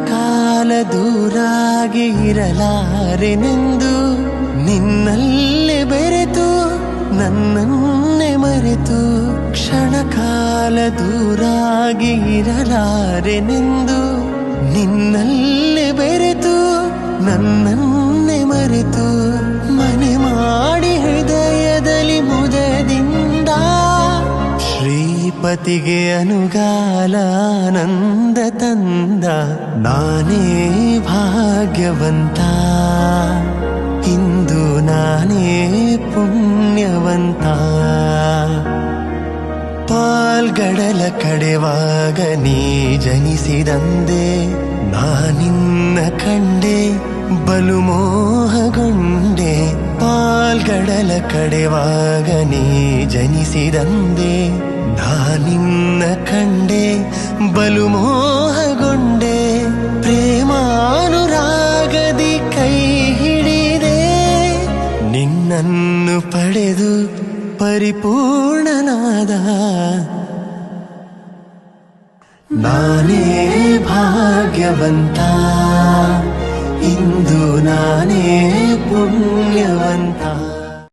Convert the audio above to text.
ಕಾಲ ದೂರಾಗಿ ಇರಲಾರೆನೆಂದು ನಿನ್ನಲ್ಲೇ ಬೆರೆತು ನನ್ನನ್ನೇ ಮರೆತು ಕ್ಷಣ ಕಾಲ ದೂರಾಗಿ ಇರಲಾರೆನೆಂದು ನಿನ್ನಲ್ಲೇ ಬೆರೆತು ನನ್ನನ್ನೇ ಮರೆತು ಮನೆ ಮಾಡಿ ಹೃದಯದಲ್ಲಿ ಮುದದಿಂದ ಶ್ರೀಪತಿಗೆ ಅನುಗಾಲ ಆನಂದ ತಂದ ನಾನೇ ಭಾಗ್ಯವಂತ ಇಂದು ನಾನೇ ಪುಣ್ಯವಂತ ಪಾಲ್ಗಡಲ ಕಡೆವಾಗ ನೀ ಜನಿಸಿದಂದೆ ನಾನಿನ್ನ ಕಂಡೆ ಬಲು ಮೋಹಗೊಂಡೆ ಪಾಲ್ಗಡಲ ಕಡೆವಾಗ ನೀ ಜನಿಸಿದಂದೆ ನಾನಿನ್ನ ಕಂಡೆ ಬಲು ಮೋಹಗೊಂಡೆ ಪ್ರೇಮಾನುರಾಗದಿ ಕೈ ಹಿಡಿದೆ ನಿನ್ನನ್ನು ಪಡೆದು ಪರಿಪೂರ್ಣನಾದ ನಾನೇ ಭಾಗ್ಯವಂತ ಇಂದು ನಾನೇ ಪುಣ್ಯವಂತ.